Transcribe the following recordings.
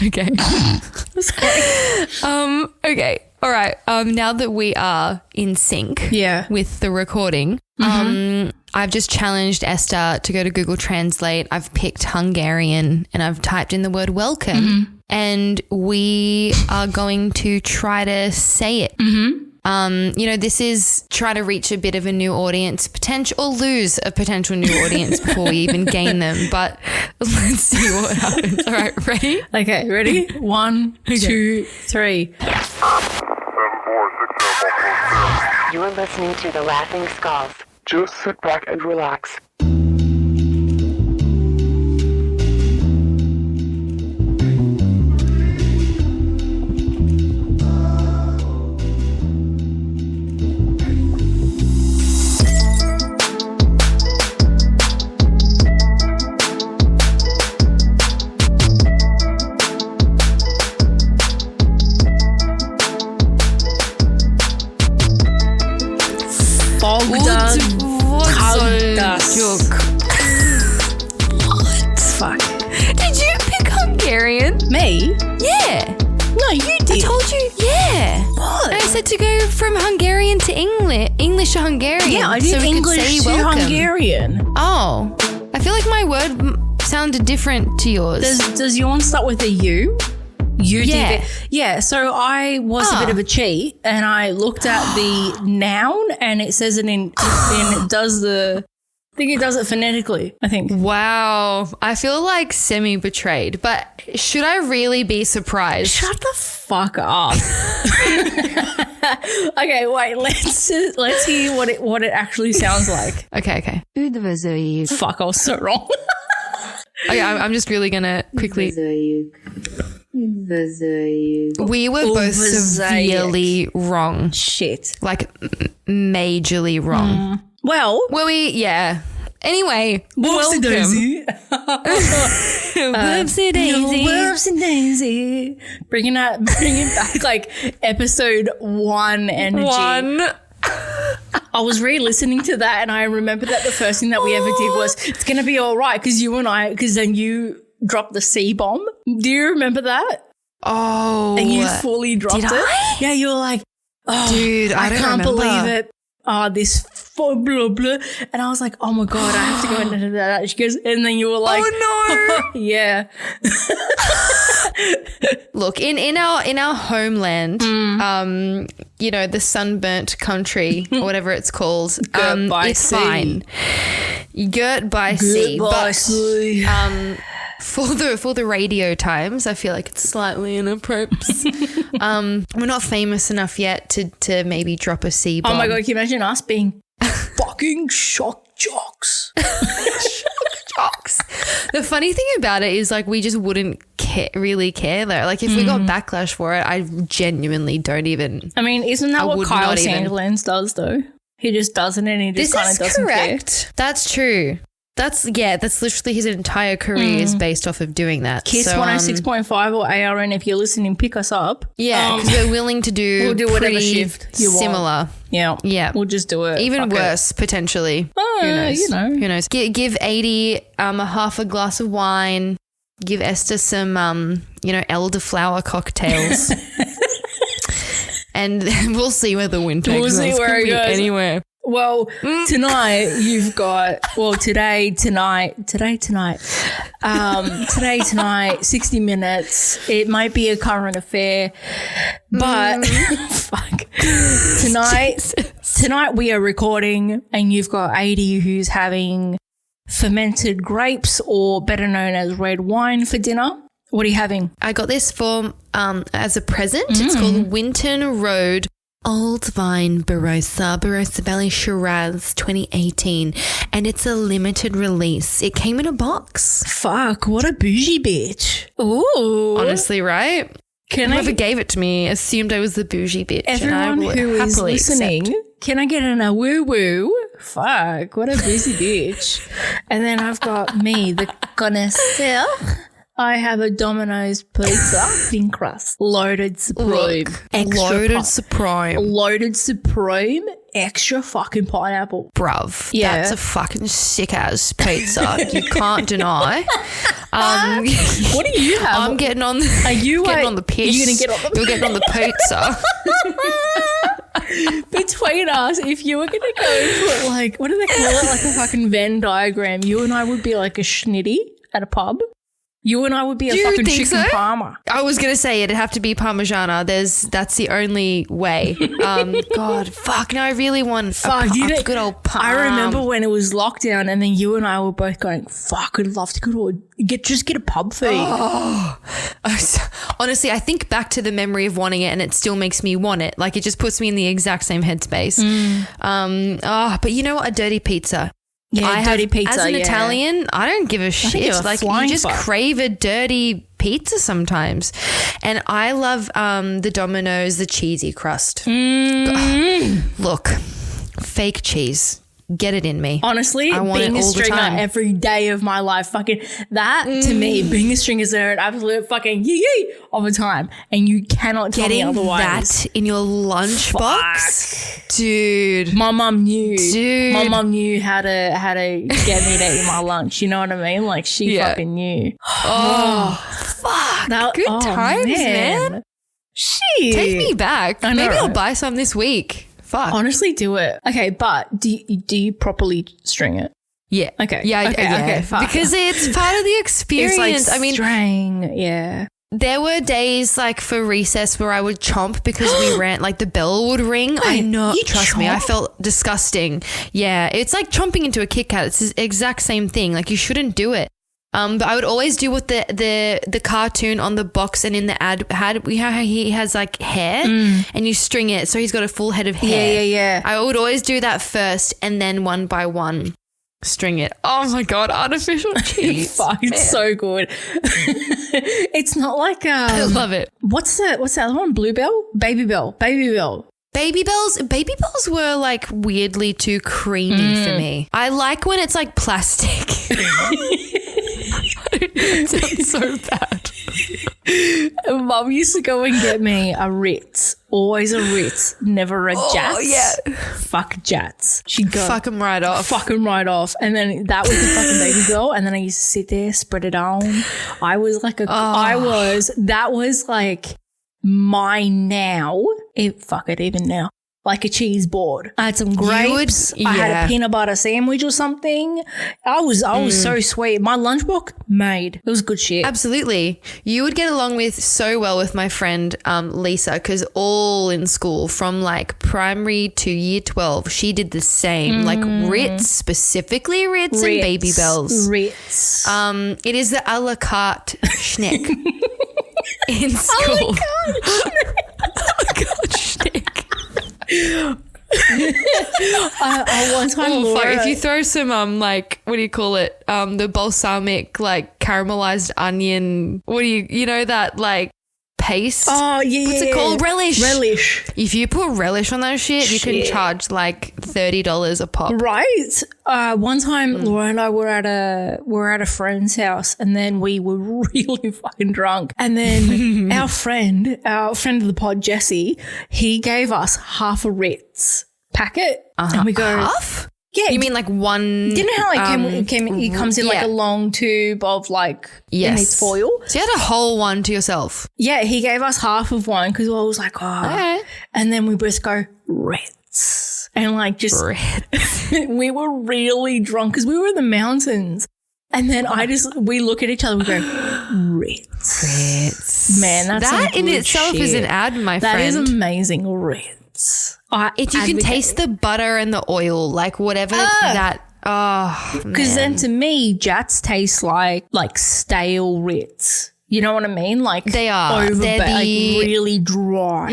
Okay. Okay. All right. Now that we are in sync with the recording, I've just challenged Esther to go to Google Translate. I've picked Hungarian and I've typed in the word welcome and we are going to try to say it. This is try to reach a bit of a new audience, or lose a potential new audience before we even gain them. But let's see what happens. All right, ready? Okay, ready? 1, 2, 3. You are listening to The Laughing Skulls. Just sit back and relax. What? Fuck. Did you pick Hungarian? Me? Yeah. No, you did. I told you. Yeah. What? I said to go from Hungarian to English to Hungarian. Yeah, I did English to Hungarian. Oh. I feel like my word sounded different to yours. Does your one start with a U? You Yeah. did it. Yeah, so I was a bit of a cheat and I looked at the noun and it says it it does I think it does it phonetically, I think. Wow. I feel like semi-betrayed, but should I really be surprised? Shut the fuck up. Okay, wait, let's hear what it actually sounds like. Okay. Üdvözöljük. Fuck, I was so wrong. Okay, I'm just really going to quickly... Üdvözöljük. We were both severely wrong. Shit. Like, majorly wrong. Well, Were we? Yeah. Anyway, whoopsie daisy. Whoopsie daisy. Whoopsie daisy. Bringing back like episode 1 energy. I was re-listening to that and I remember that the first thing that we ever did was, it's going to be all right because then you dropped the C-bomb. Do you remember that? Oh. And you fully dropped did it. I? Yeah, you were like, oh, Dude, I don't can't remember. believe it. This blah, blah, blah. And I was like, oh my God, I have to go into that. She goes, and then you were like, Oh no. yeah. Look, in our homeland, the sunburnt country or whatever it's called, Girt by it's sea. fine. Girt by sea. by But sea. for the radio times, I feel like it's slightly inappropriate. We're not famous enough yet to maybe drop a C bomb. Oh my God, can you imagine us being fucking shock jocks? Jocks. The funny thing about it is like we just wouldn't really care though. Like if we got backlash for it, I genuinely don't even. I mean, isn't that I what would Kyle not even. Sandilands does though? He just doesn't and he just This kind of is doesn't correct. That's true. That's literally his entire career is based off of doing that. Kiss So, 106.5 or ARN if you're listening, pick us up. Yeah, because we're willing to do, we'll do whatever pretty shift you want. similar. Yeah. Yeah. We'll just do it. Even Fuck it. worse, potentially. Who knows? You know. Who knows? Give 80 a half a glass of wine. Give Esther some, elderflower cocktails. And we'll see where the wind takes us. We'll see where it Could be goes. Anywhere. Well, tonight you've got, today, 60 minutes. It might be a current affair, but fuck. Tonight we are recording and you've got 80 who's having fermented grapes or better known as red wine for dinner. What are you having? I got this for as a present. It's called Winton Road Old Vine Barossa Valley Shiraz 2018, and it's a limited release. It came in a box. Fuck, what a bougie bitch. Ooh. Honestly, right? Whoever gave it to me assumed I was the bougie bitch. Everyone and I would who is happily listening, accept. can I get in a woo-woo? Fuck, what a busy bitch. And then I've got me, the connoisseur. I have a Domino's pizza, thin crust, loaded supreme, loaded supreme, extra fucking pineapple. Bruv, that's a fucking sick ass pizza. You can't deny. What do you have? I'm getting on. Are you getting on the piss? Are you gonna get on the? You're getting on the pizza. Between us, if you were going to go into it, like, what do they call it? Like a fucking Venn diagram. You and I would be like a schnitty at a pub. You and I would be a fucking chicken parma. I was going to say it'd have to be Parmigiana. That's the only way. God, fuck. No, I really want a good old parm. I remember when it was lockdown and then you and I were both going, fuck, I'd love to go to get a pub feed. Oh. Honestly, I think back to the memory of wanting it and it still makes me want it. Like it just puts me in the exact same headspace. But you know what? A dirty pizza. Yeah, dirty pizza. As an Italian, I don't give a shit. Like you just crave a dirty pizza sometimes. And I love the Domino's, the cheesy crust. Look, fake cheese. Get it in me. Honestly, being a stringer every day of my life, fucking that to me, being a stringer is an absolute fucking yee of a time, and you cannot tell me otherwise. That in your lunchbox, dude. My mum knew. My mum knew how to get me to eat my lunch. You know what I mean? Like she fucking knew. Oh, fuck! Good times, man. Shit, take me back. Maybe I'll buy some this week. Fuck. Honestly, do it. Okay, but do you properly string it? Yeah. Okay. Yeah. Okay. Fuck. Because it's part of the experience. It's like string. Yeah. There were days like for recess where I would chomp because we ran, like the bell would ring. I know. Trust me, I felt disgusting. Yeah. It's like chomping into a Kit Kat. It's the exact same thing. Like you shouldn't do it. But I would always do what the cartoon on the box and in the ad had. He has like hair and you string it. So he's got a full head of hair. Yeah. I would always do that first and then one by one string it. Oh my God. Artificial cheese. Fuck, it's so good. It's not like, I love it. What's the other one? Bluebell? Baby Bell. Baby bells were like weirdly too creamy for me. I like when it's like plastic. It sounds so bad. Mum used to go and get me a Ritz. Always a Ritz, never a Jats. Oh, yeah. Fuck Jats. She'd go. Fuck them right off. And then that was the fucking Baby Girl. And then I used to sit there, spread it on. That was like mine now. Even now. Like a cheese board. I had some grapes. I had a peanut butter sandwich or something. I was so sweet. My lunchbox made. It was good shit. Absolutely. You would get along so well with my friend Lisa because all in school from like primary to year 12, she did the same. Like Ritz, specifically Ritz and Baby Bells. Ritz. It is the a la carte schneck in school. A la carte schneck. One time, if you throw some like what do you call it? The balsamic like caramelized onion. What do you know that like paste? Oh yeah. What's it called? Relish. If you put relish on that shit, you can charge like $30 a pop. Right. One time, Laura and I were at a friend's house, and then we were really fucking drunk. And then our friend of the pod, Jesse, he gave us half a Ritz packet, and we go half. Yeah, you mean like one? You know how it comes in like a long tube of like in its foil. So you had a whole one to yourself. Yeah, he gave us half of one because I was like, okay. And then we both go Ritz, and like just we were really drunk because we were in the mountains, and then we look at each other and we go Ritz. Man, that in itself is an ad, my friend. That is amazing, Ritz. If you can taste the butter and the oil, like whatever that. Oh, because then to me, Jats taste like stale Ritz. You know what I mean? Like they are. They're like really dry.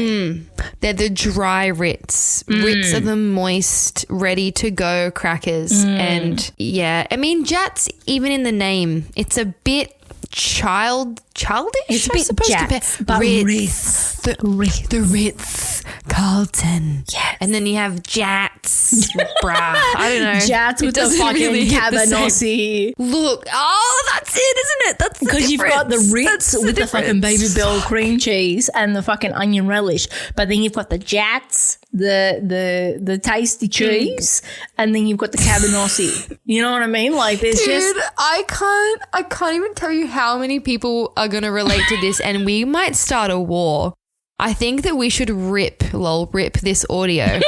They're the dry Ritz. Ritz are the moist, ready to go crackers. And yeah, I mean Jats. Even in the name, it's a bit childish. childish. It's a bit Jats, but Ritz. The Ritz Carlton. Yes. And then you have Jats. Bruh. I don't know. Jats with the fucking really cabanossi. Look. Oh, that's it, isn't it? That's the because you've got the Ritz with the fucking baby difference. bell cream cheese and the fucking onion relish, but then you've got the Jats, the tasty cheese, and then you've got the cabanossi. You know what I mean? Like there's Dude, I can't even tell you how many people are going to relate to this, and we might start a war. I think that we should rip this audio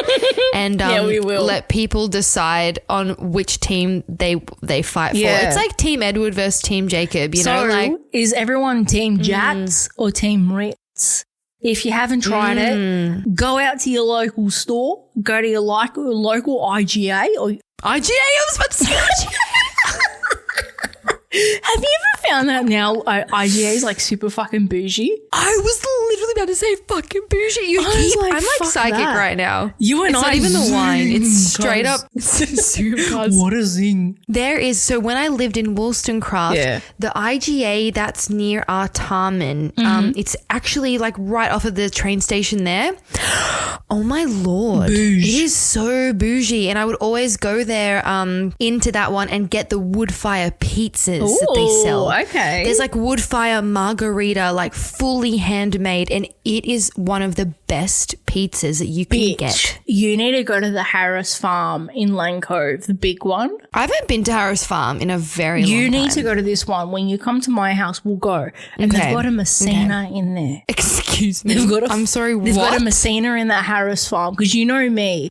and we will. let people decide on which team they fight for. It's like Team Edward versus Team Jacob, you know? Like, is everyone Team Jats or Team Ritz? If you haven't tried it, go out to your local store, go to your local IGA or IGA, I was about to say IGA. Have you ever found that now IGA is like super fucking bougie? I was literally about to say fucking bougie. I'm like psychic that. right now. You and it's I not even the wine. It's straight up. What a zing. There is, so when I lived in Wollstonecraft, the IGA that's near Artarmon, it's actually like right off of the train station there. Oh my Lord. Bouge. It is so bougie. And I would always go there into that one and get the wood fire pizzas that they sell. Okay. There's like wood fire margarita, like fully handmade, and it is one of the best pizzas that you can get. You need to go to the Harris Farm in Lane Cove, the big one. I haven't been to Harris Farm in a very long time. You need to go to this one. When you come to my house, we'll go. And they've got a Messina in there. Excuse me. I'm sorry, They've what? got a Messina in that Harris Farm because you know me.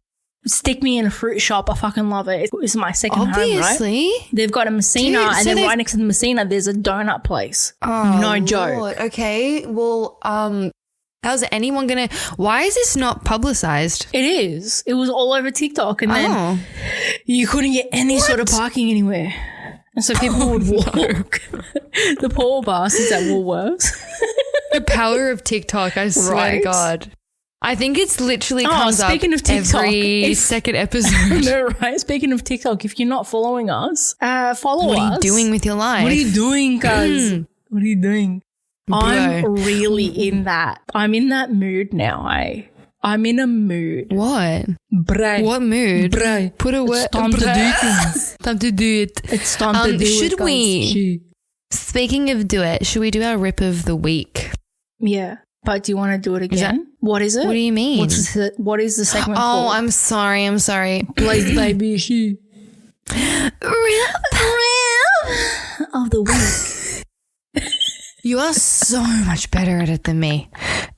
Stick me in a fruit shop. I fucking love it. It's my second Obviously. home, right? They've got a Messina, Dude, and then right next to the Messina, there's a donut place. Oh, no joke. Lord. Okay. Well, how's anyone going to... Why is this not publicized? It is. It was all over TikTok, and then you couldn't get any sort of parking anywhere. And so people would walk. The poor bastards at Woolworths. The power of TikTok, I swear to God. I think it's literally comes up speaking of TikTok, every second episode. No, right? Speaking of TikTok, if you're not following us, follow us. What are you doing with your life? What are you doing, guys? What are you doing? Bro. I'm really in that. I'm in that mood now, I'm in a mood. What? Bray. What mood? Bray. Put a word. It's time to do things. Time to do it. It's time to do it. Should we? Speaking of do it, should we do our rip of the week? Yeah. But do you want to do it again? What is it? What do you mean? What is the segment Oh, called? I'm sorry. Blaze baby she. Rip of the week. You are so much better at it than me.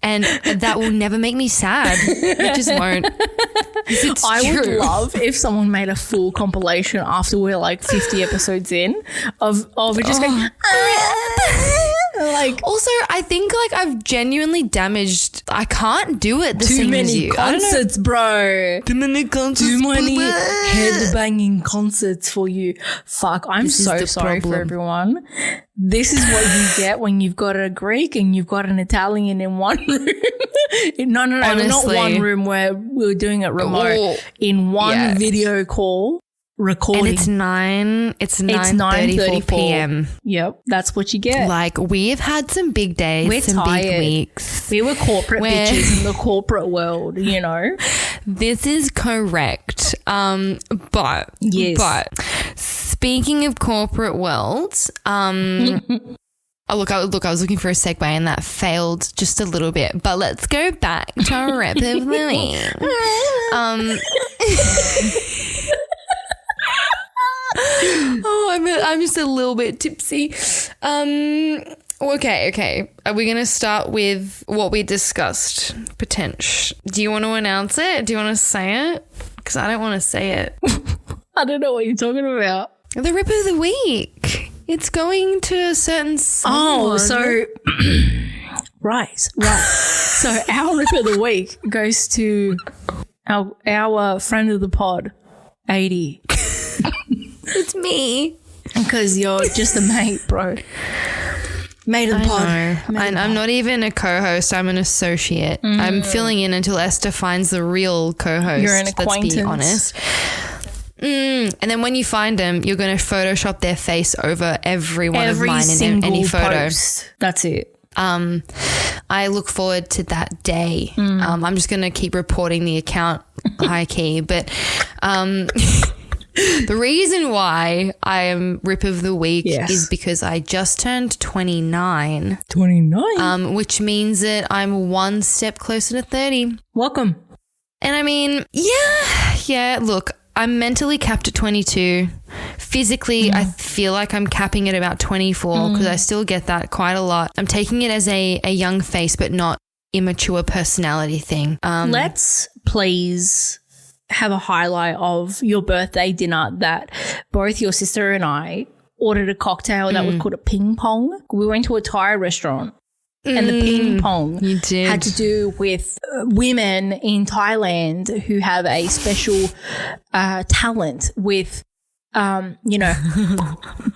And that will never make me sad. It just won't. I would love if someone made a full compilation after we're like 50 episodes in of it just going like. Also, I think like I've genuinely damaged. I can't do it the same as you. Too many concerts, bro. Too many concerts. Too many headbanging concerts for you. Fuck, I'm so sorry for everyone. This is what you get when you've got a Greek and you've got an Italian in one room. No, Honestly. not one room where we're doing it remote. In one video call. Recording. And it's 9:34 p.m. Yep, that's what you get. Like, we've had some big days, we're some tired. big weeks. We were corporate bitches in the corporate world, you know. This is correct. But speaking of corporate worlds, Look, I was looking for a segue and that failed just a little bit. But let's go back to our rip of the week. I'm just a little bit tipsy. Okay. Are we going to start with what we discussed? Potential. Do you want to announce it? Do you want to say it? Because I don't want to say it. I don't know what you're talking about. The rip of the week. It's going to a certain someone. Oh, so right. So our rip of the week goes to our friend of the pod, 80. It's me. Because you're just a mate, bro. Mate of the pod. I'm not even a co-host. I'm an associate. I'm filling in until Esther finds the real co-host. You're an acquaintance. Let's be honest. And then when you find them, you're going to Photoshop their face over every one of mine in any photo. Post. That's it. I look forward to that day. I'm just going to keep reporting the account high key. But the reason why I am Rip of the Week is because I just turned 29. 29? Which means that I'm one step closer to 30. Welcome. And I mean, yeah, look, I'm mentally capped at 22. Physically, I feel like I'm capping at about 24 because I still get that quite a lot. I'm taking it as a young face but not immature personality thing. Let's please have a highlight of your birthday dinner that both your sister and I ordered a cocktail that was called a ping pong. We went to a Thai restaurant. And the ping pong had to do with women in Thailand who have a special talent with,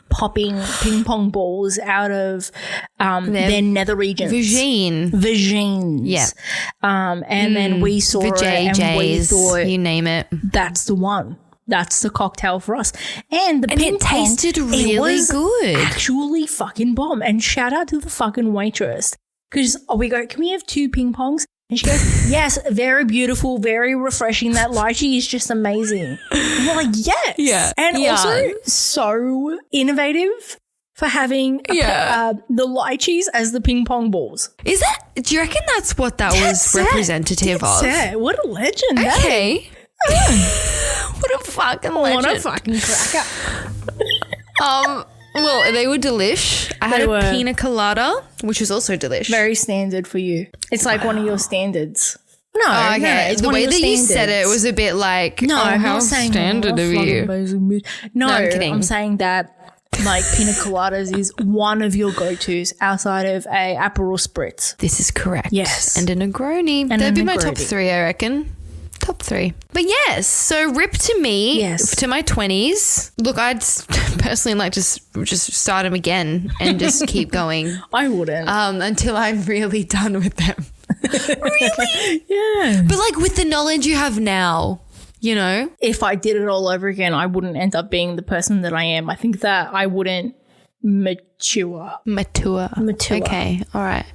popping ping pong balls out of their nether regions. Vagines. Yeah. And then we saw it and we thought, you name it. That's the one. That's the cocktail for us. And the ping it tasted really good. Actually fucking bomb. And shout out to the fucking waitress. Because we go, can we have 2 ping pongs? And she goes, yes, very beautiful, very refreshing. That lychee is just amazing. And we're like, yes. Yeah. And also so innovative for having the lychees as the ping pong balls. Is that, do you reckon that's what that was representative of? What a legend. Okay. What a fucking legend. What a fucking cracker. Well, they were delish. I had a pina colada, which was also delish. Very standard for you. It's like one of your standards. No, it's the way that you said it was a bit like, how standard of you. No, I'm kidding. I'm saying that like pina coladas is one of your go-tos outside of a Aperol Spritz. This is correct. Yes. And a Negroni. That'd be my top 3, I reckon. Top 3. But yes, so Rip to me, to my 20s. Look, I'd personally like to just start them again and just keep going. I wouldn't. Until I'm really done with them. Really? Yeah. But like with the knowledge you have now, you know? If I did it all over again, I wouldn't end up being the person that I am. I think that I wouldn't mature. Okay, all right.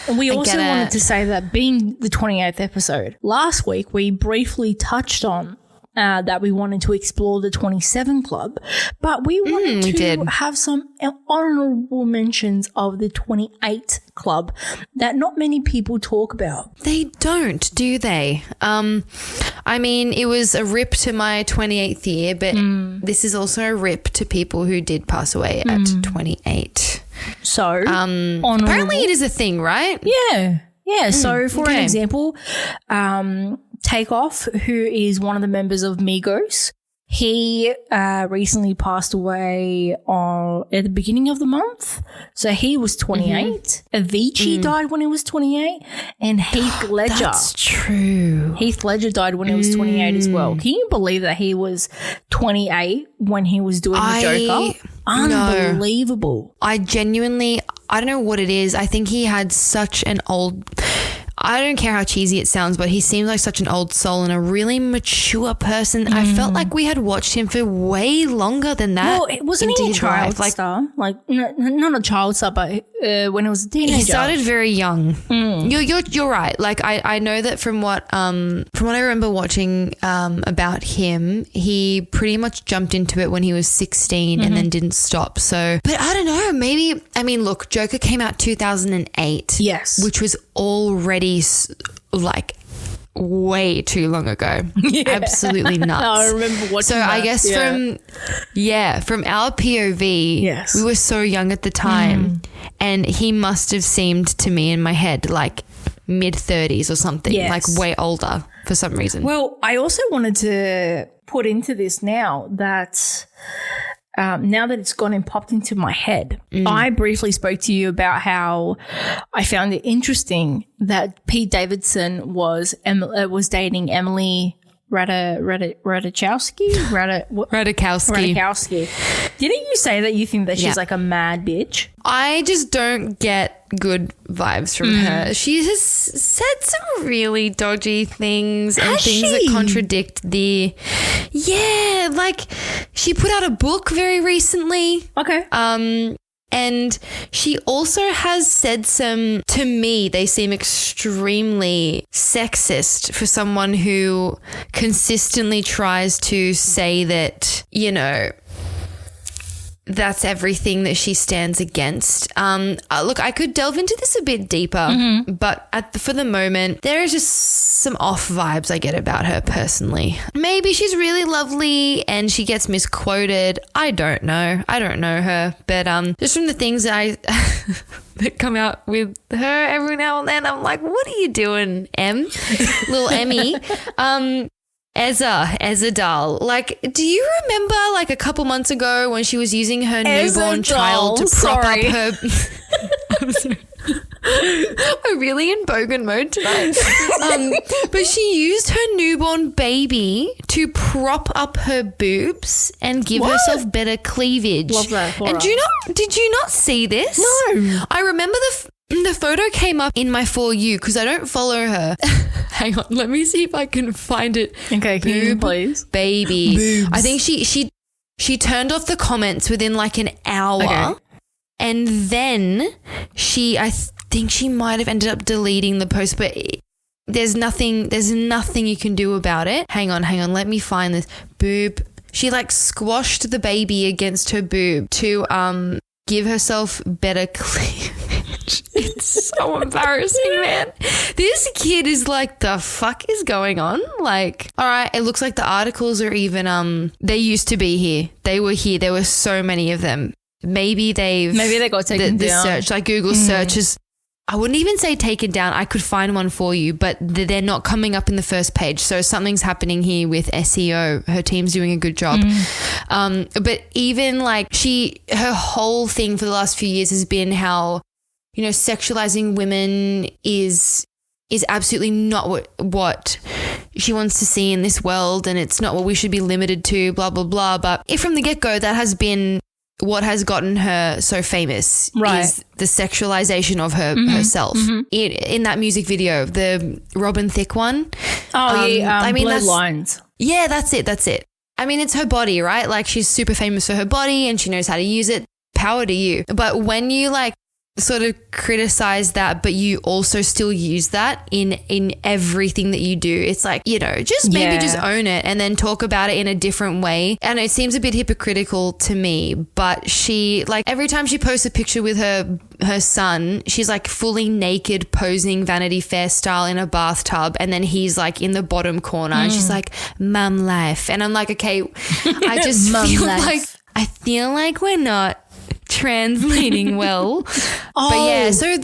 And we also wanted to say that being the 28th episode, last week we briefly touched on that we wanted to explore the 27 Club, but we wanted to have some honourable mentions of the 28 Club that not many people talk about. They don't, do they? I mean, it was a rip to my 28th year, but this is also a rip to people who did pass away at 28. So, apparently it is a thing, right? Yeah. Yeah. So, for an example, Takeoff, who is one of the members of Migos, he recently passed away at the beginning of the month. So he was 28. Avicii died when he was 28. And Heath Ledger. That's true. Heath Ledger died when he was 28 as well. Can you believe that he was 28 when he was doing the Joker? Unbelievable. I genuinely, I don't know what it is. I think he had such an old... I don't care how cheesy it sounds, but he seems like such an old soul and a really mature person. I felt like we had watched him for way longer than that. Well, wasn't he a child star? Like, not a child star, but when he was a teenager. He started very young. You're right. Like, I know that from what I remember watching about him, he pretty much jumped into it when he was 16 and then didn't stop. So, but I don't know. Maybe, I mean, look, Joker came out 2008. Yes. Which was already like way too long ago. Absolutely nuts. I remember watching that. I guess from our POV, we were so young at the time and he must have seemed to me in my head like mid-30s or something, like way older for some reason. Well, I also wanted to put into this now that it's gone and popped into my head, I briefly spoke to you about how I found it interesting that Pete Davidson was dating Emily Ratajkowski. Didn't you say that you think that she's like a mad bitch? I just don't get good vibes from her. She has said some really dodgy things and things that contradict the, Yeah, like she put out a book very recently. Okay. And she also has said some, to me, they seem extremely sexist for someone who consistently tries to say that, you know, that's everything that she stands against. Look, I could delve into this a bit deeper, but for the moment, there is just some off vibes I get about her personally. Maybe she's really lovely and she gets misquoted. I don't know. I don't know her, but just from the things that that come out with her every now and then, I'm like, what are you doing, Em? Little Emmy. Ezra doll. Like, do you remember like a couple months ago when she was using her newborn child to prop up her... I'm sorry. We're really in bogan mode tonight. But she used her newborn baby to prop up her boobs and give herself better cleavage. Love that. And did you not see this? No. I remember the photo came up in my For You because I don't follow her. Hang on, let me see if I can find it. Okay, can you please? Baby. Boobs. I think she turned off the comments within like an hour. Okay. And then I think she might have ended up deleting the post, but there's nothing you can do about it. Hang on, let me find this. Boob. She like squashed the baby against her boob to give herself better cleavage. It's so embarrassing, man. This kid is like, the fuck is going on? Like, all right, it looks like the articles are even they used to be here. They were here. There were so many of them. Maybe they got taken down. The search, like Google searches, I wouldn't even say taken down. I could find one for you, but they're not coming up in the first page. So something's happening here with SEO. Her team's doing a good job. But even like her whole thing for the last few years has been how, you know, sexualizing women is absolutely not what she wants to see in this world, and it's not what we should be limited to, blah, blah, blah. But if from the get-go that has been what has gotten her so famous, is the sexualization of herself. In that music video, the Robin Thicke one. I mean, Blurred Lines. Yeah, that's it. I mean, it's her body, right? Like, she's super famous for her body and she knows how to use it. Power to you. But when you like sort of criticize that, but you also still use that in everything that you do, it's like, you know, maybe just own it and then talk about it in a different way. And it seems a bit hypocritical to me, but she, like, every time she posts a picture with her son, she's like fully naked, posing Vanity Fair style in a bathtub, and then he's like in the bottom corner and she's like, mum life. And I'm like, okay, I just feel like we're not translating well. But yeah, so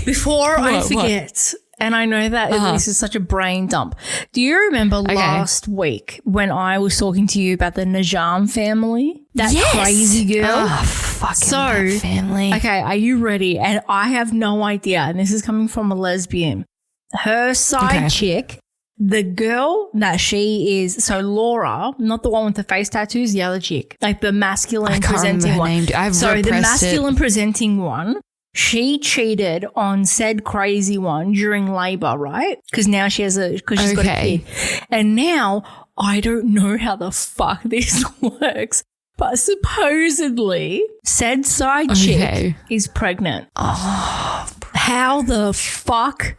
before I forget, and I know that this is such a brain dump, do you remember last week when I was talking to you about the Najam family? That crazy girl? Oh, fucking that family. Okay, are you ready? And I have no idea, and this is coming from a lesbian. Her side chick, the girl that she is, so Laura, not the one with the face tattoos, the other chick, like the masculine presenting one. So the masculine presenting one, she cheated on said crazy one during labor, right? Because now she's got a kid. And now I don't know how the fuck this works, but supposedly said side chick is pregnant. Oh, how the fuck?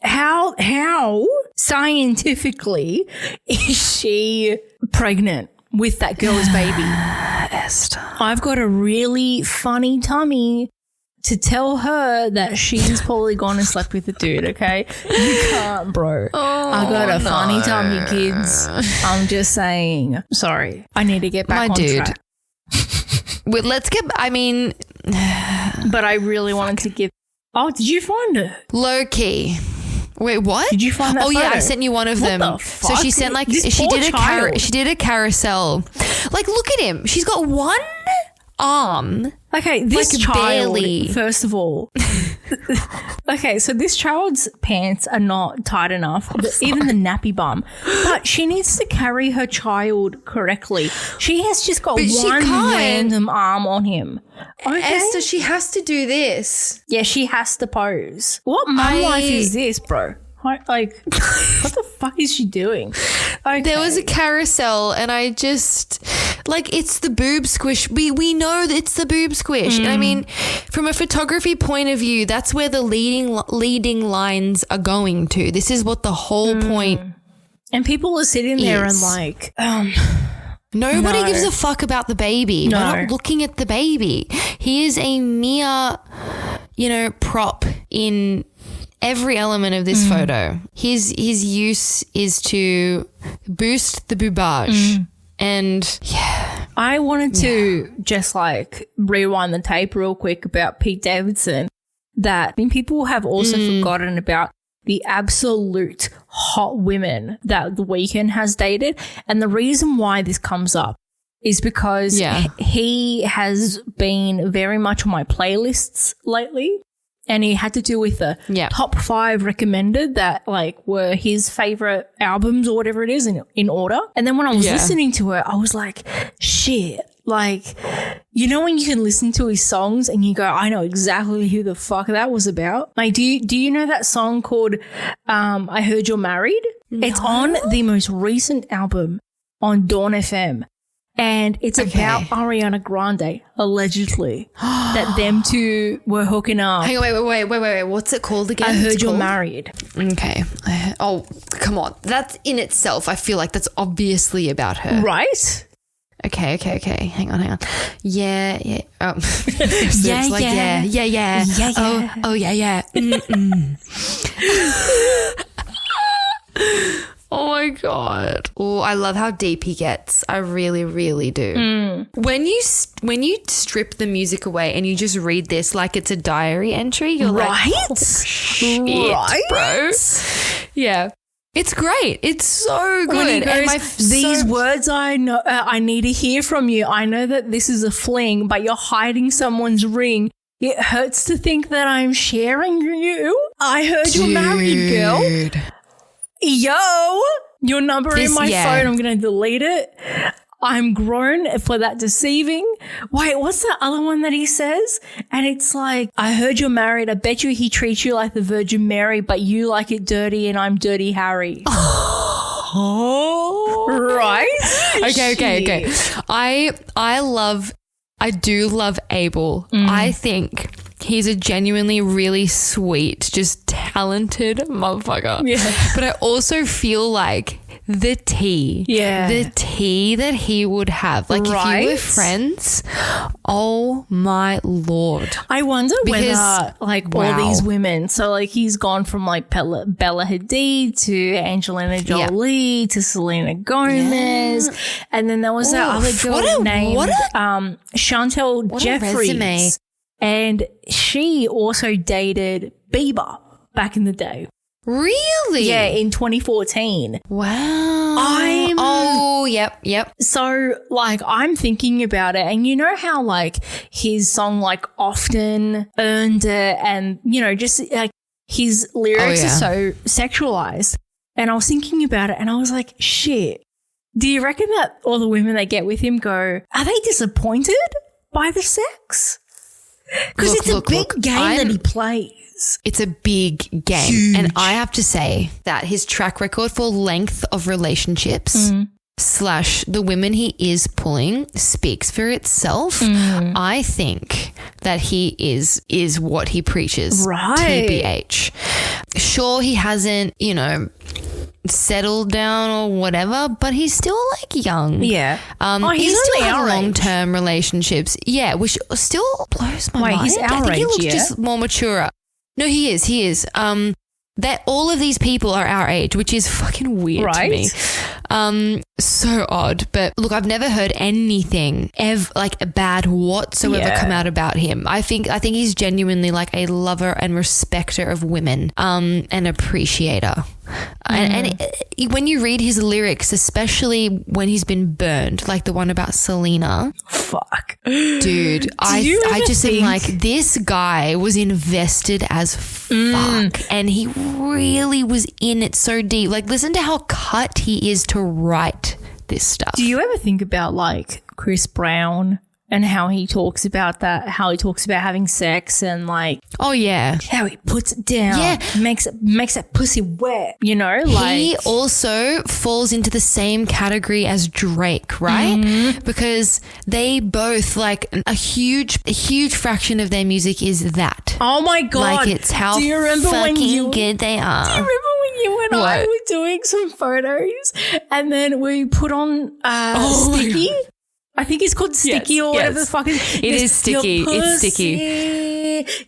How scientifically is she pregnant with that girl's baby? Esther. I've got a really funny tummy to tell her that she's probably gone and slept with a dude, okay? You can't, bro. I got a funny tummy, kids. I'm just saying. Sorry. I need to get back on track. Well, but I really wanted to give... Oh, did you find it? Low key. Wait, what? Did you find that? Oh photo? Yeah, I sent you one of them. The fuck? So she sent like she did a carousel. Like, look at him. She's got one arm. Okay, this like child, barely. First of all. Okay, so this child's pants are not tight enough, even the nappy bum. But she needs to carry her child correctly. She has just got one random arm on him. Okay. Esther, she has to do this. Yeah, she has to pose. What mum life is this, bro? Like, what the fuck is she doing? Okay. There was a carousel and I just, like, it's the boob squish. We know that it's the boob squish. And I mean, from a photography point of view, that's where the leading lines are going to. This is what the whole point and people are sitting there and like, nobody gives a fuck about the baby. No. We're not looking at the baby. He is a mere, prop in every element of this photo. His use is to boost the boobage. And yeah. I wanted to just like rewind the tape real quick about Pete Davidson, that people have also forgotten about the absolute hot women that The Weeknd has dated. And the reason why this comes up is because he has been very much on my playlists lately. And he had to do with the top 5 recommended that like were his favorite albums or whatever it is in order. And then when I was listening to it, I was like, shit, like, when you can listen to his songs and you go, I know exactly who the fuck that was about. Like, do you know that song called I Heard You're Married? No. It's on the most recent album on Dawn FM. And it's about Ariana Grande, allegedly, that them two were hooking up. Hang on, wait. What's it called again? I Heard You're Married. Okay. Oh, come on. That's in itself, I feel like that's obviously about her. Right? Okay. Hang on. Yeah. Oh. Yeah. Oh, yeah. Oh my God. Oh, I love how deep he gets. I really, really do. When you strip the music away and you just read this like it's a diary entry, you're like, oh, shit, bro. Yeah. It's great. It's so good. When he goes, these words I know, I need to hear from you. I know that this is a fling, but you're hiding someone's ring. It hurts to think that I'm sharing you. I heard you're married, girl. Yo, your number in my phone, I'm going to delete it. I'm grown for that deceiving. Wait, what's that other one that he says? And it's like, I heard you're married. I bet you he treats you like the Virgin Mary, but you like it dirty and I'm Dirty Harry. Oh, right? Okay. I do love Abel. I think he's a genuinely really sweet, just talented motherfucker. Yeah. But I also feel like the tea that he would have, like if you were friends, oh my Lord. I wonder whether like all these women, so like he's gone from like Bella Hadid to Angelina Jolie to Selena Gomez, and then there was that other girl named Chantel Jeffries. And she also dated Bieber back in the day. Really? Yeah, in 2014. Wow. Yep. So, like, I'm thinking about it, and you know how, like, his song, like, Often earned it, and, just, like, his lyrics are so sexualized. And I was thinking about it, and I was like, shit, do you reckon that all the women that get with him go, are they disappointed by the sex? Because it's a big game that he plays. It's a big game. Huge. And I have to say that his track record for length of relationships / the women he is pulling speaks for itself. I think that he is what he preaches. Right. TBH. Sure, he hasn't, settled down or whatever, but he's still like young. Yeah. He's still in long-term relationships. Yeah, which still blows my mind. He's our I think he age, looks just more mature. No, he is. That all of these people are our age, which is fucking weird to me. So odd. But look, I've never heard anything like bad whatsoever come out about him. I think he's genuinely like a lover and respecter of women, and appreciator. And when you read his lyrics, especially when he's been burned, like the one about Selena. Fuck. Dude, I just think like this guy was invested as fuck, and he really was in it so deep. Like, listen to how cut he is to write this stuff. Do you ever think about like Chris Brown and how he talks about that, how he talks about having sex and like, oh yeah, how he puts it down, makes that pussy wet, you know, like he also falls into the same category as Drake, right? Because they both like a huge fraction of their music is that. Oh my God. Like it's how do you remember fucking good they are. Do you remember when you and I were doing some photos and then we put on Sticky? I think it's called Sticky or whatever the fuck it is. It is Sticky. It's Sticky.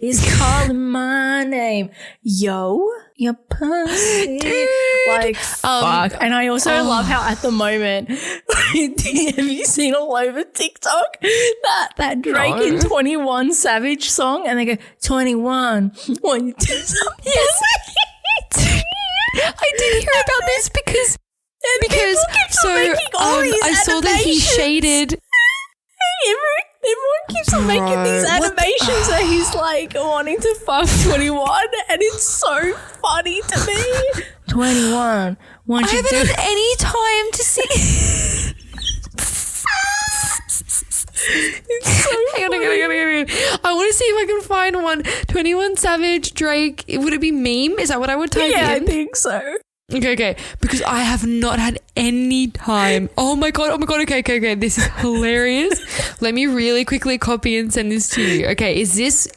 Is calling my name. Yo, your pussy. Dude. Like, fuck. And I also love how at the moment, have you seen all over TikTok that Drake and 21 Savage song? And they go, 21, when you do something. Yes. I did hear about this because I saw that he shaded. Everyone keeps on making these animations that he's like wanting to fuck 21, and it's so funny to me. 21. I haven't had any time to see. Hang on. I want to see if I can find one. 21 Savage, Drake. Would it be meme? Is that what I would type in? Yeah, I think so. Okay. Because I have not had any time. Oh my God. Okay. This is hilarious. Let me really quickly copy and send this to you. Okay. Is this,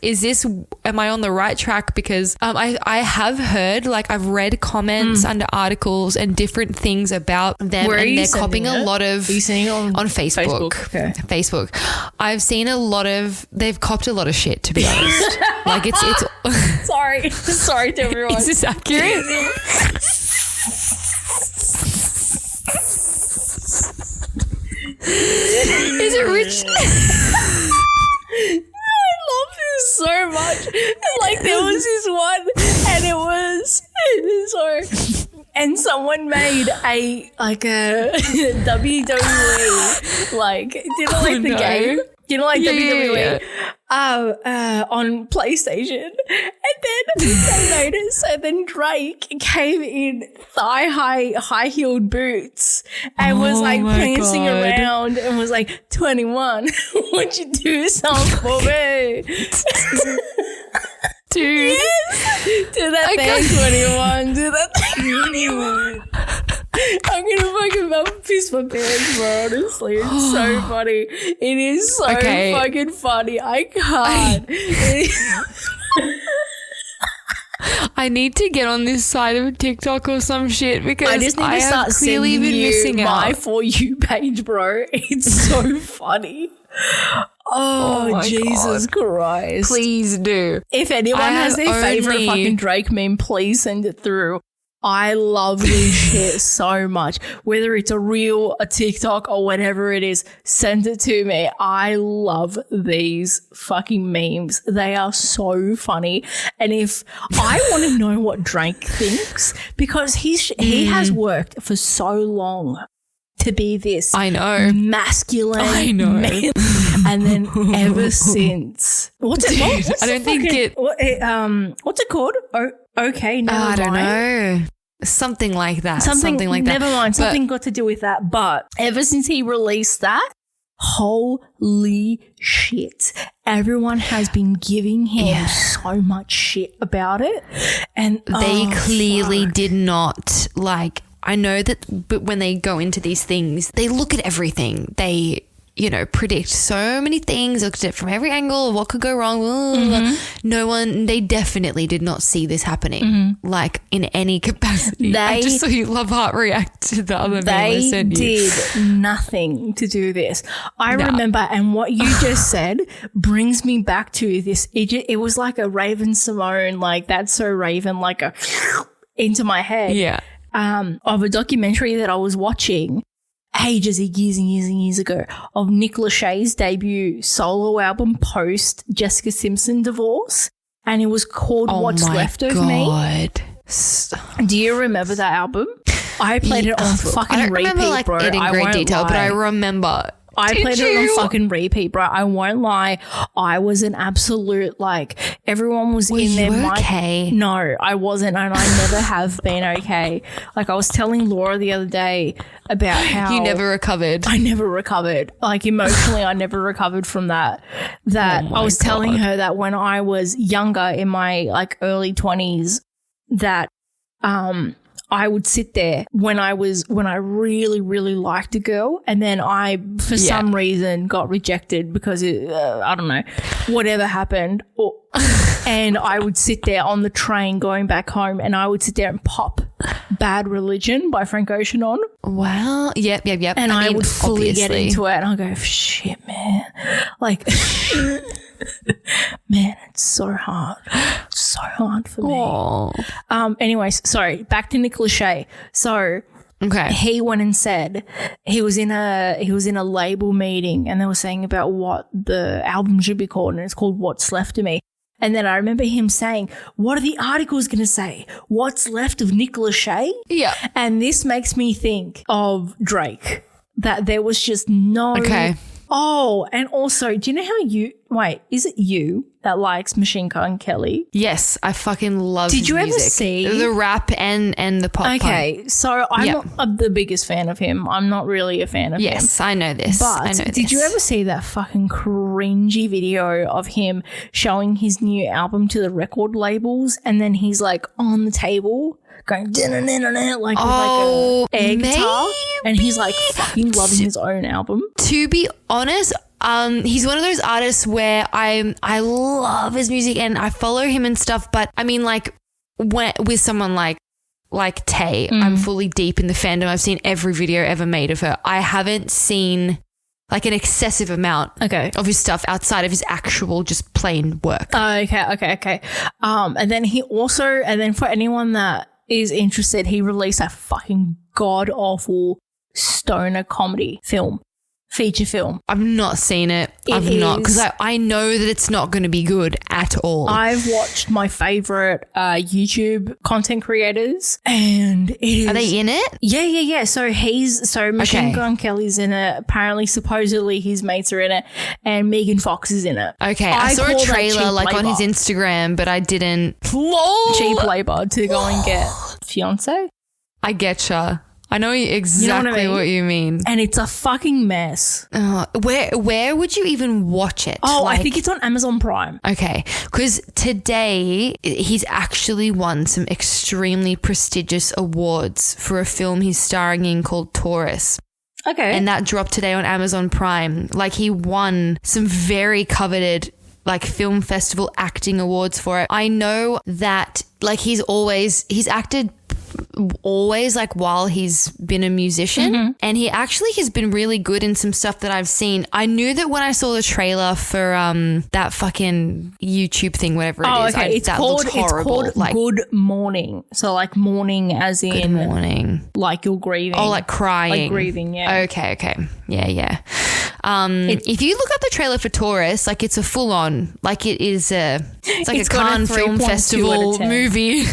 am I on the right track? Because I have heard, like I've read comments under articles and different things about them. Where and they're copying a lot of, are you seeing it on Facebook. Okay. Facebook. I've seen they've copped a lot of shit, to be honest. Like it's Sorry to everyone. Is this accurate? Is it rich? I love this so much. Like there was this one and it was and someone made a WWE like the game? You know, like WWE on PlayStation. And then they made it so then Drake came in high heeled boots and was like prancing around and was like, 21, would you do something for me? Dude. Yes. Do that thing, 21. Do that thing, 21. I'm gonna fucking piss my pants, bro. Honestly, it's so funny. It is so fucking funny. I can't. I need to get on this side of TikTok or some shit because I just need to start clearly been missing my out. For You page, bro. It's so funny. Oh Jesus Christ! Please do. If anyone has their favorite fucking Drake meme, please send it through. I love this shit so much. Whether it's a reel, a TikTok, or whatever it is, send it to me. I love these fucking memes. They are so funny. And if I want to know what Drake thinks, because he has worked for so long to be this masculine man. And then ever since what's it called? Okay, never mind. I don't know. Something like that. Something like that. Never mind. Something got to do with that. But ever since he released that, holy shit. Everyone has been giving him so much shit about it. And they clearly did not like, I know that, but when they go into these things, they look at everything. They, predict so many things, looked at it from every angle of what could go wrong. They definitely did not see this happening, like in any capacity. I just saw you Love Heart react to the other meme I sent you. They did nothing to do this. I remember, and what you just said brings me back to this. It was like a Raven Simone, like That's So Raven, like a into my head. Yeah. Of a documentary that I was watching ages and years ago of Nick Lachey's debut solo album post Jessica Simpson divorce, and it was called What's Left of Me. Do you remember that album? I played it on fucking repeat, remember, bro. It in great detail, but I remember I played it on fucking repeat, bro. I won't lie. I was an absolute, like, everyone was in their mind. Okay? No, I wasn't, and I never have been okay. Like, I was telling Laura the other day about how You never recovered. I never recovered. Like, emotionally, I never recovered from that. I was telling her that when I was younger, in my, like, early 20s, that I would sit there when I really, really liked a girl, and then I, for some reason, got rejected because I don't know, whatever happened. And I would sit there on the train going back home, and I would sit there and pop Bad Religion by Frank Ocean on. Wow. Yep. And I would fully get into it, and I'll go, shit, man. Like, man, it's so hard. It's so hard for me. Anyways, sorry, back to Nick Lachey. So he went and said he was in a label meeting, and they were saying about what the album should be called, and it's called What's Left of Me. And then I remember him saying, what are the articles going to say? What's left of Nick Lachey? Yeah. And this makes me think of Drake, that there was just no... Okay. Oh, and also, do you know how is it you that likes Machine Gun Kelly? Yes, I fucking love his music. Did you ever see the rap and the pop punk? Okay, so I'm not the biggest fan of him. I'm not really a fan of him. Yes, I know this. But did you ever see that fucking cringy video of him showing his new album to the record labels, and then he's like on the table going like with like a air guitar, and he's like fucking loving his own album? To be honest, he's one of those artists where I love his music and I follow him and stuff, but I mean, like, with someone like Tay, I'm fully deep in the fandom. I've seen every video ever made of her. I haven't seen like an excessive amount of his stuff outside of his actual just plain work. Okay. And then for anyone that is interested, he released a fucking god-awful stoner comedy feature film. I've not seen it. I've not, because I know that it's not going to be good at all. I've watched my favorite YouTube content creators, and it is... Are they in it? Yeah. So Machine Gun Kelly's in it. Apparently, supposedly his mates are in it, and Megan Fox is in it. Okay, I saw a trailer like on his Instagram, but I didn't. Cheap labor to go and get fiance. I getcha. I know exactly what you mean. And it's a fucking mess. Where would you even watch it? Oh, I think it's on Amazon Prime. Okay, because today he's actually won some extremely prestigious awards for a film he's starring in called Taurus. Okay. And that dropped today on Amazon Prime. Like, he won some very coveted like film festival acting awards for it. I know that like he's acted always like while he's been a musician, and he actually has been really good in some stuff that I've seen. I knew that when I saw the trailer for that fucking YouTube thing, whatever it is. It's called like, Good Morning. So like morning as in good morning, like you're grieving. Oh, like crying. Like grieving, yeah. Okay. Yeah. If you look up the trailer for Taurus, like it's a full on, like it's like a Cannes Film Festival movie.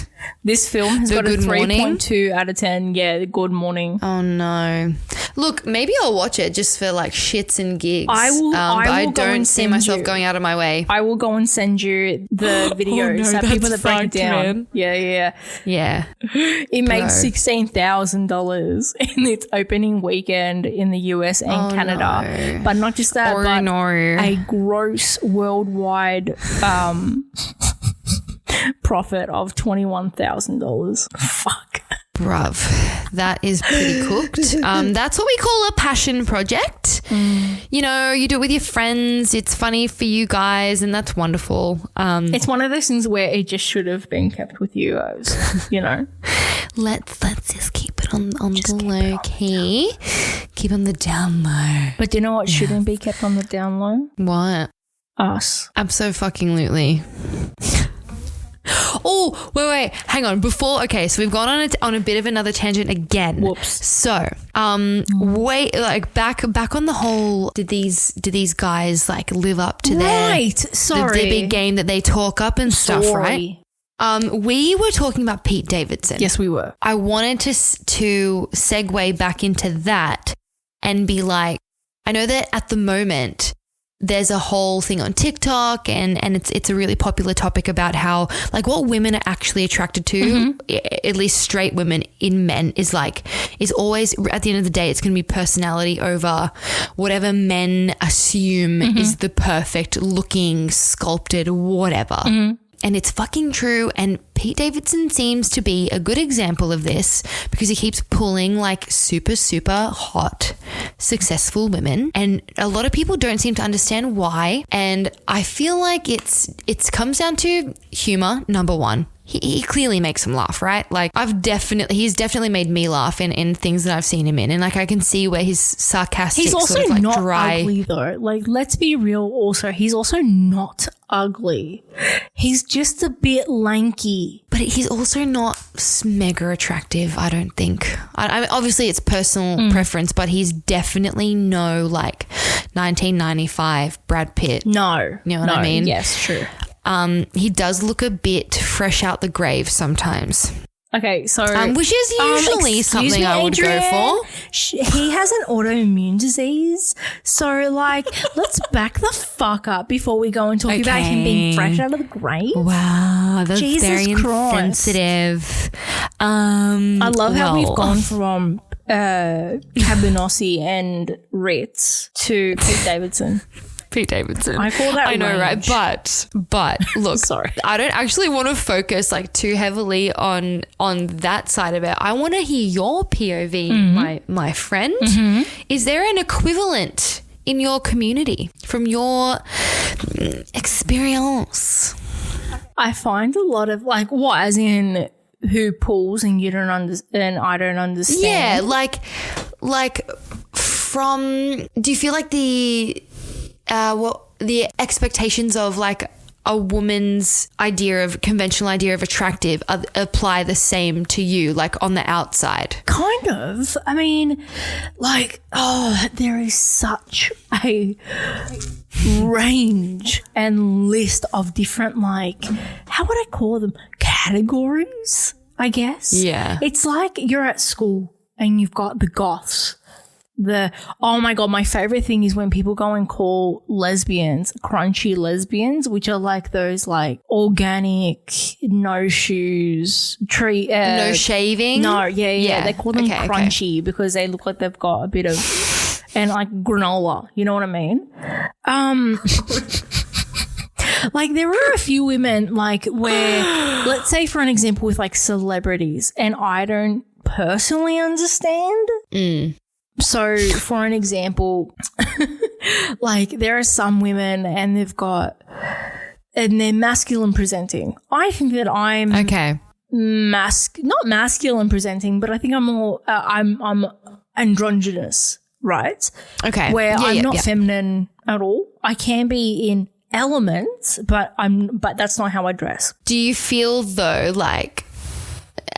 This film has got a 3.2 out of 10. Yeah, Good Morning. Oh no! Look, maybe I'll watch it just for like shits and gigs. I don't see myself going out of my way. I will go and send you the videos that people that break it down. Man. Yeah. It made $16,000 in its opening weekend in the US and Canada. No. But not just that, a gross worldwide profit of $21,000. Fuck. Bruv, that is pretty cooked. That's what we call a passion project. You know, you do it with your friends. It's funny for you guys, and that's wonderful. It's one of those things where it just should have been kept with you guys, you know. Let's just keep it on the low key. Keep on the down low. But do you know what shouldn't be kept on the down low? What? Us. Abso-fucking-lutely. Oh, wait, hang on. So we've gone on a bit of another tangent again. Whoops. So, back on the whole, did these guys like live up to the big game that they talk up and stuff, right? We were talking about Pete Davidson. Yes, we were. I wanted to segue back into that and be like, I know that at the moment there's a whole thing on TikTok and it's a really popular topic about how like what women are actually attracted to, at least straight women in men is always at the end of the day, it's going to be personality over whatever men assume is the perfect looking, sculpted, whatever. And it's fucking true. And Pete Davidson seems to be a good example of this because he keeps pulling like super, super hot, successful women. And a lot of people don't seem to understand why. And I feel like it comes down to humor, number one. He clearly makes them laugh, right? Like he's definitely made me laugh in things that I've seen him in. And like I can see where he's sarcastic, he's also sort of like not dry. ugly though. Like let's be real also. He's also not ugly. He's just a bit lanky. But he's also not mega attractive, I don't think. I mean, obviously it's personal preference, but he's definitely no like 1995 Brad Pitt. No. You know what I mean? Yes, true. He does look a bit fresh out the grave sometimes. Okay, so which is usually something I would go for. He has an autoimmune disease, so like, let's back the fuck up before we go and talk about him being fresh out of the grave. Wow, that's Jesus very Christ. Insensitive. I love how we've gone from Cabanossi and Ritz to Pete Davidson. Pete Davidson. I call that I know, range. right? But look, Sorry. I don't actually want to focus like too heavily on that side of it. I want to hear your POV, my friend. Is there an equivalent in your community from your experience? I find a lot of like, what, as in who pulls and you don't understand, and I don't understand. Yeah, like from. Do you feel like the expectations of like a woman's conventional idea of attractive apply the same to you, like on the outside? Kind of. I mean, like, there is such a range and list of different, like, how would I call them? Categories, I guess. It's like you're at school and you've got the goths. Oh my God, my favorite thing is when people go and call lesbians crunchy lesbians, which are like those like organic, no shoes, no shaving. No, yeah. They call them crunchy because they look like they've got a bit of, and like granola, you know what I mean? Like there are a few women like where, let's say for an example with like celebrities, and I don't personally understand. So, for an example, like there are some women and they're masculine presenting. I think that I'm not masculine presenting, but I think I'm more I'm androgynous, right? Okay, where I'm not feminine at all. I can be in elements, but that's not how I dress. Do you feel though like?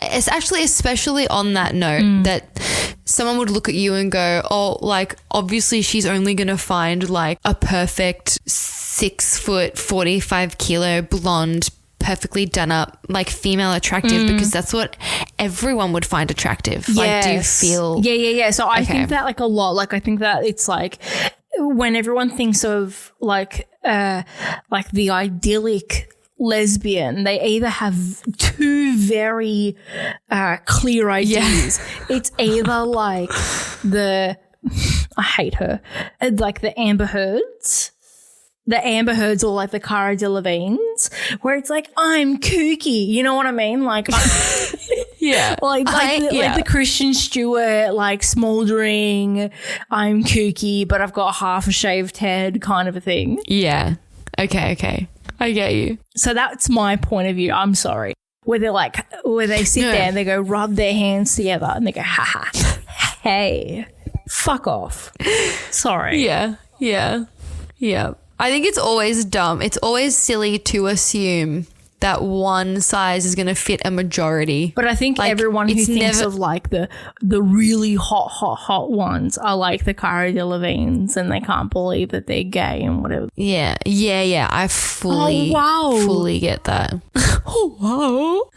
It's actually especially on that note that someone would look at you and go, oh, like obviously she's only going to find like a perfect 6 foot, 45 kilo blonde, perfectly done up, like female attractive because that's what everyone would find attractive. Yes. Like, do you feel? Yeah. So I think that like a lot, like I think that it's like when everyone thinks of like the idyllic lesbian, they either have two very clear ideas. It's either like I hate her, like the Amber Heards or like the Cara Delevingnes, where it's like, I'm kooky, you know what I mean? Like, yeah, like the Christian Stewart, like smoldering, I'm kooky, but I've got half a shaved head kind of a thing. Yeah. Okay. I get you. So that's my point of view. I'm sorry. Where they sit there and they go rub their hands together and they go, ha ha, hey, fuck off. Sorry. Yeah. I think it's always dumb. It's always silly to assume that one size is going to fit a majority. But I think everyone who thinks of like the really hot ones are like the Cara Delevingnes, and they can't believe that they're gay and whatever. Yeah. I fully get that. Oh, wow.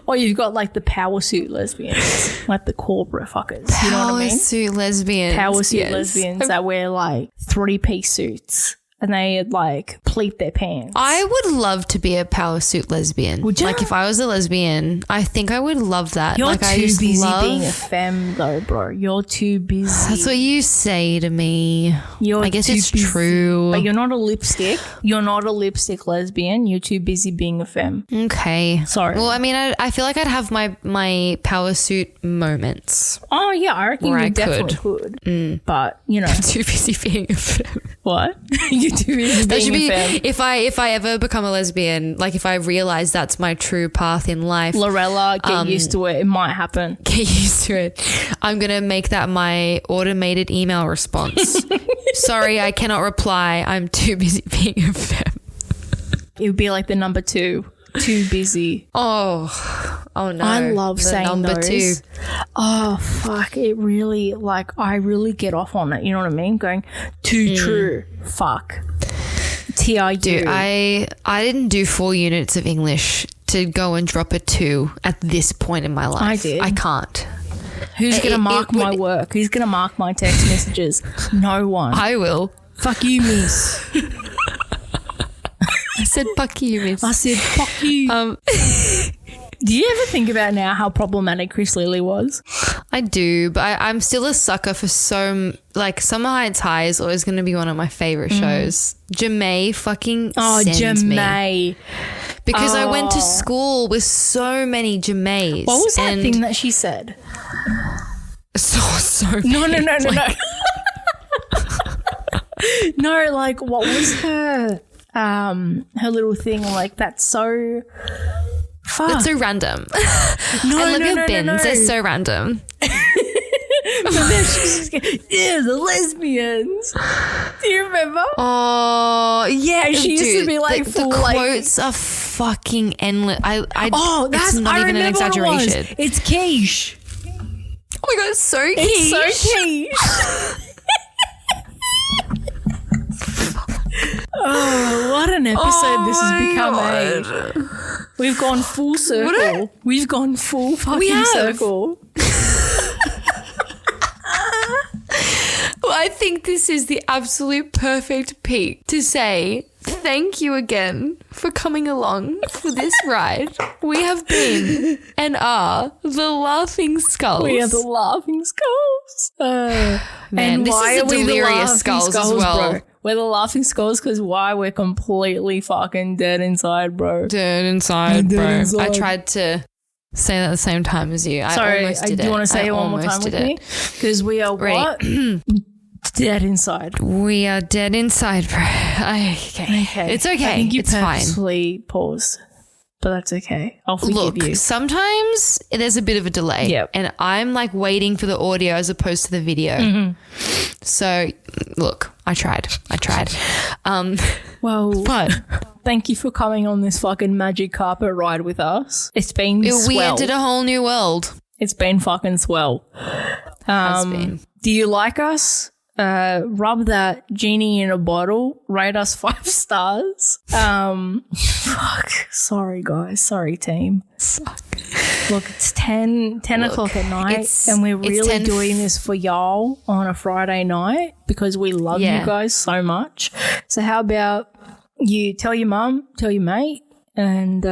Or you've got like the power suit lesbians, like the corporate fuckers. You know what I mean? Power suit lesbians. Power suit lesbians that wear like 3-piece suits. And they like pleat their pants. I would love to be a power suit lesbian. Would you? Like if I was a lesbian, I think I would love that. You're like, too busy being a femme though, bro. You're too busy. That's what you say to me. I guess it's true. But you're not a lipstick. You're not a lipstick lesbian. You're too busy being a femme. Okay. Sorry. Well, I mean, I feel like I'd have my power suit moments. Oh, yeah. I reckon you definitely could. But, you know. I'm too busy being a femme. What? You're too busy being a femme. If I ever become a lesbian, like if I realize that's my true path in life. Lorella, get used to it. It might happen. Get used to it. I'm going to make that my automated email response. Sorry, I cannot reply. I'm too busy being a femme. It would be like the number 2. Too busy. Oh no. I love saying number those. 2. Oh, fuck. It really, like, I really get off on it. You know what I mean? Going, too true. Fuck. TRU. Dude, I didn't do 4 units of English to go and drop a 2 at this point in my life. I did. I can't. Who's going to mark my work? Who's going to mark my text messages? No one. I will. Fuck you, miss. I said fuck you, miss. I said fuck you. Do you ever think about now how problematic Chris Lilly was? I do, but I'm still a sucker for Summer Heights High is always going to be one of my favorite shows. Jamae fucking sends me. Because I went to school with so many Jamaes. What was that thing that she said? So No. No, like what was her little thing? Like that's so fuck. That's so random. I love your bins. They're so random. But then she's the lesbians. Do you remember? Oh yeah, she used to be like the quotes are fucking endless. It's not even an exaggeration. It's quiche. Oh my god, it's so quiche. It's so quiche. Oh, what an episode this has become. We've gone full circle. We've gone full fucking circle. Well, I think this is the absolute perfect peak to say thank you again for coming along for this ride. We have been and are the Laughing Skulls. We are the Laughing Skulls. Man, and this is the Delirious Skulls as well. Bro? We're the Laughing Skulls because why? We're completely fucking dead inside, bro. Dead inside, bro. I tried to say that at the same time as you. Sorry, I almost did do you want to say it one more time with me? Because we are what? Dead inside. We are dead inside, bro. Okay. It's okay. I think you it's fine. purposely paused, but that's okay. I'll forgive you. Sometimes there's a bit of a delay. Yep. And I'm like waiting for the audio as opposed to the video. Mm-hmm. So, look, I tried. Well, but thank you for coming on this fucking magic carpet ride with us. It's been swell. We entered a whole new world. It's been fucking swell. Has been. Do you like us? Rub that genie in a bottle. Rate us 5 stars. Fuck. Sorry, guys. Sorry, team. Fuck. Look, it's 10 o'clock at night, and we're really doing this for y'all on a Friday night because we love you guys so much. So how about you tell your mum, tell your mate, and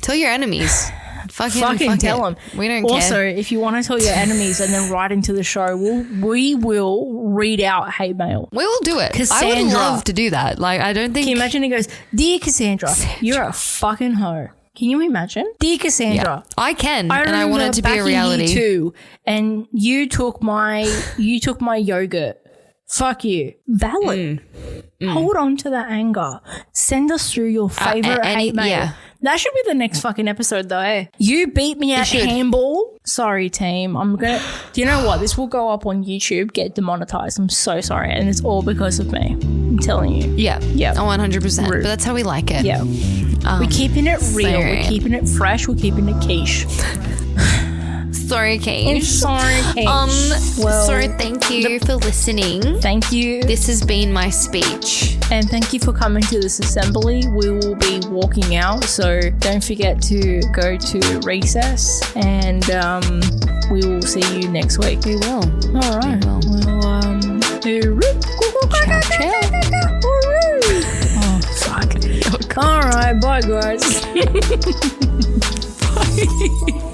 tell your enemies. Fucking tell them. We don't care. Also, care. if you want to tell your enemies and then write into the show, we will read out hate mail. We will do it. Cassandra. I would love to do that. Like, I don't think... Can you imagine? He goes, Dear Cassandra, you're a fucking hoe. Can you imagine? Dear Cassandra. Yeah, I can, and I want it to be a reality. Too, and you took my yogurt. Fuck you. Valid. Hold on to that anger. Send us through your favorite hate mail. Yeah. That should be the next fucking episode though, eh? You beat me at handball. Sorry, team. Do you know what? This will go up on YouTube, get demonetized. I'm so sorry. And it's all because of me. telling you. Yeah. Yeah. 100%. But that's how we like it. Yeah. We're keeping it real. Sorry. We're keeping it fresh. We're keeping it quiche. Sorry, Keish. Sorry, Keish. Well, sorry, thank you for listening. Thank you. This has been my speech. And thank you for coming to this assembly. We will be walking out, so don't forget to go to recess, and we will see you next week. We will. All right. We will. Ciao, ciao. Oh, fuck. All right. Bye, guys. Bye.